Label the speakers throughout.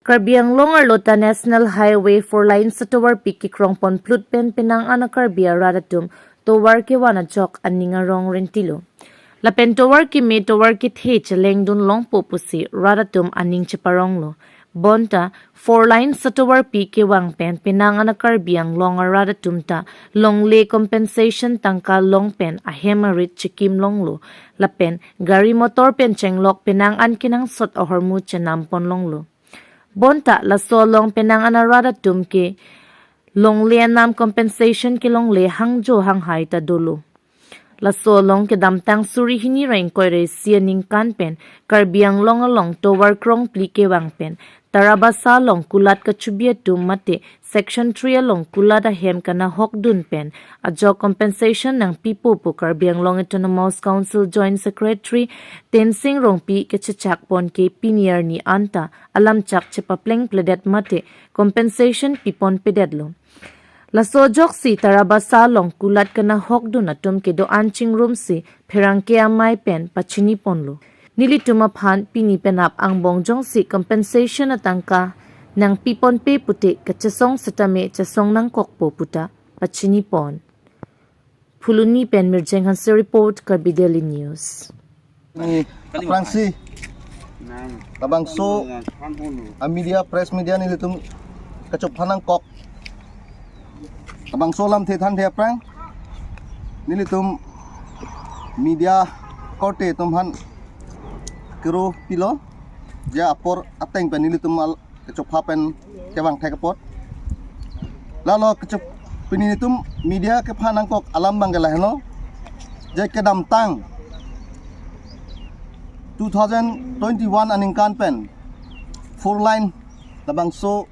Speaker 1: Karbiang Longar Lota National Highway 4 line sa towar piki krongpon plutpen pinang ana Karbia radatum towar ke wana jok aninga rong rentilo. Lapen towar ki me towar ki the chaleng dun long popusi radatum aning chaparong lo. Bonta 4 line sa towar piki wang pen pinang ana Karbiang Longar radatum ta long le compensation tangka long pen a hemarit chikim long lo. Lapen gari motor pen chenglok pinang an kinang sot o hormu chenampon long lo. Bonta la solong penang anarada tumke long lianam compensation ke long le hangjo hang hai ta dolo. La solong ke damtang suri hini rain koire sianing kanpen Karbiang long along towar krong plike wangpen tarabasa long kulat ka chubia tum mate section 3 along kulada hem kana hok dun pen ajo compensation ng pipo po Karbiang long autonomous council joint secretary Tensing rong pi ke chachak pon ke pinier ni anta alam chak chepapleng pledet mate compensation pipon pededlo. La sojok si tarabasa long kulat kana hok dun atum ke do anching room si perangke amai pen pachini ponlo. Nili tumaphan pini penap ang bongjong si compensation atangka ng pipon pe puti kachasong satame chasong ng kokpo puta pachini pon. Puluni pen mirjeng hansi report Karbi Daily News.
Speaker 2: Fransi tabang so media press media ni litum kacup hanang kok tabang so lam the than the prang ni litum media korte tumhan kero pilo ja apor ateng pen ni litum al kacup hapen kewang thekapot lalo kacup pini litum media ke phanang kok alam bangala heno ja kedam tang 2021 aning kanpen 4 line labang so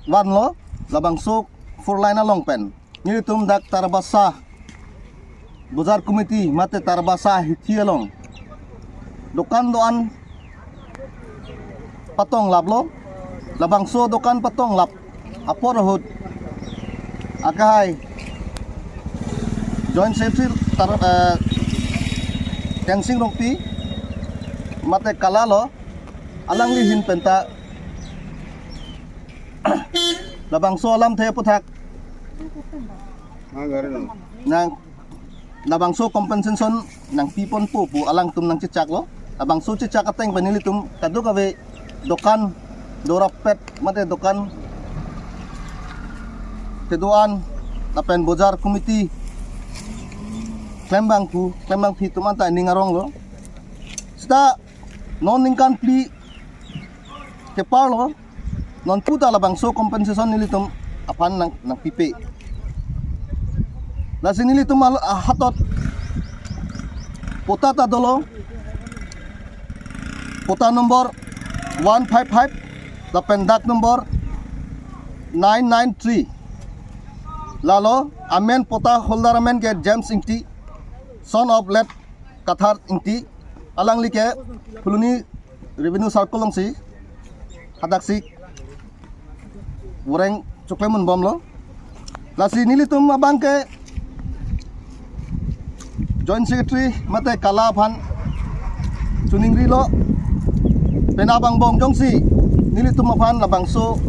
Speaker 2: wan lo labang so 4 line along pen nilitum dak tarbasa bazar committee mate tarbasa hithi along dokan doan patong lablo labang so dokan patong lap apor hud akai joint secretary Tensing rongpi mate kalalo alang lihin penta labang so alam the puthak nang labang so compensation nang pipon po alang tum nang cicak lo labang so cicak ateng panili tum kadu kawe dokan dorapet mate dokan keduan lapen bozar committee Klembang pi tumanta ningarong lo. Sta non ningkan pli ke parlo non puta labang so compensation nilitum apan nang pipe. La sinilitum hatot pota ta dolo pota nomor 155 la pendak nomor 993 lalo amen pota holder amen ke James Inti son of let Kathar Inti alang like Puluni revenue circle long si hadaksi woreng cuklemun bom lo lasi nilitum abang ke joint secretary mate kala phan chuningri lo penabang bong jongsi nilitum aphan labang so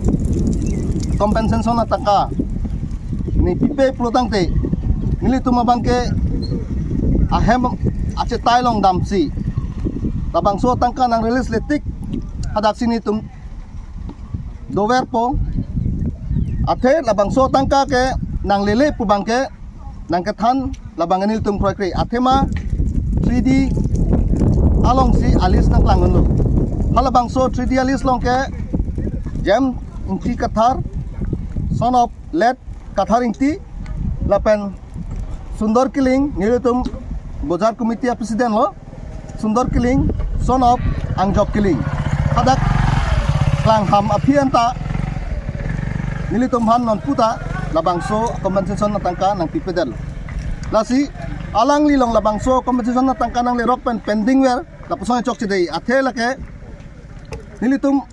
Speaker 2: compensation ataka ni pipe plotang te nilitum abang ke ahem ache tailong damsi labang so tangka nang release letik hadak sini tum dover po ate labang so tangka ke nang lele pu bangke nang kethan labang anil tum proyek atema 3D along si alis nang plangon lo halabang so 3D alis long ke jam inti kathar son of let kathar inti lapen sundor kiling nilitum Bozar Committee President lo Sundor Kiling son of Angjok Kiling hadak klang ham apianta nilitum han non puta labangso compensation natangka nang pipedel lasi alang lilong labangso compensation natangka nang lerok pen pending wer lapusong chok chidei athela ke nilitum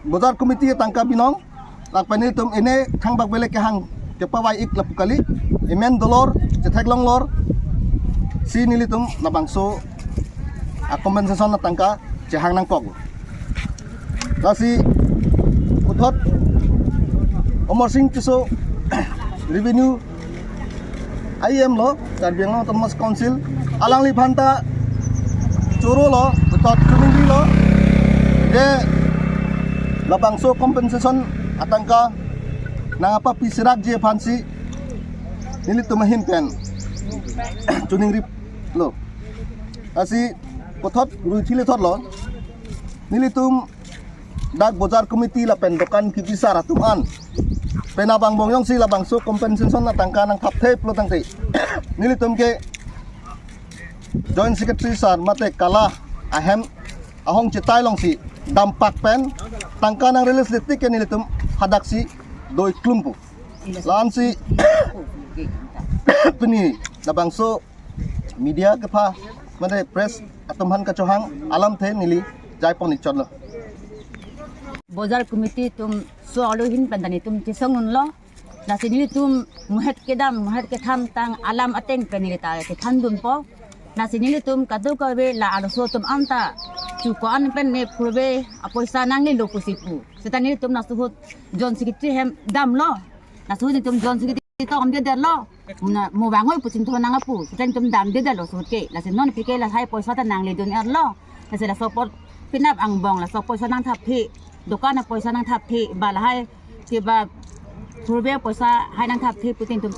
Speaker 2: Bozar Committee tangka binong lakpen nilitum ene thangbak bele ke hang kepawai ik lapukali emen dolor cetheklong lor si nilitum labangso compensation na tangka jahang nang kok kasi uthot Omar Singh tiso revenue IM lo Karbi Anglong Autonomous Council alang libhanta choro lo uthot tuningri lo de labangso compensation atangka nangapa pisirak je phansi nili tumahin pen tuningri lo kasi uthot ruithile thot lo nili tum dak bozar committee la pen dokan ki bisara tum an penabang bongyong si labang so compensation na tangka nang thapthep lo tangti nilitum ke joint secretary sar mate kala ahem ahong chitai long si dampak pen tangka nang release litik ke nilitum hadak si doi klumpu lan si peni labang so media ke pha mate press atumhan ka chohang alam the nili jaipon ni chotlo
Speaker 3: Bozar committee tum soaluhin pandani tum tisangun lo na sini tum muhet ke tham tang alam ateng penili ta ke thandun po na sini tum kadu ka be la alo so tum anta chu ko an pen ne purbe apoisa nang ni lokusipu setani tum na suhut John Secretary hem dam lo na suhut tum John Secretary to am de lo na mo bangoi pucin to nang apu setani tum dam de lo suhut ke la sinon pike la hai poisa ta nang le dun er lo na se la support pinap ang bong la support sa nang thap phi dokan poisa nang thap thi balahai ki ba purbe poisa hai nang thap thi putin tum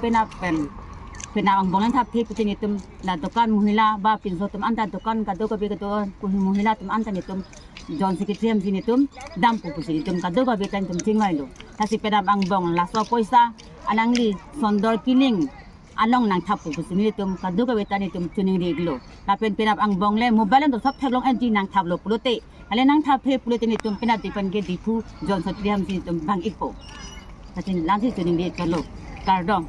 Speaker 3: pena ang bongan thap thi putin itum la dokan muhila ba pinso tum anta dokan ka do ka be ka do ku muhila tum anta ni tum John Secretary am sini tum dam pu pusin tum ka do ka be tan tum tingai lo kasi pena ang bong la so poisa anang li sondor kiling along nang thap pu pusin tum ka do ka be tan tum tuning ri lo la pen pena ang bong le mobile to sap thaglong anji nang thap lo pulote ale nang thap phe pulote ni tum pena dipan ge dipu John Secretary am sini tum bang ipo kasi lansi tuning ri ka lo kardong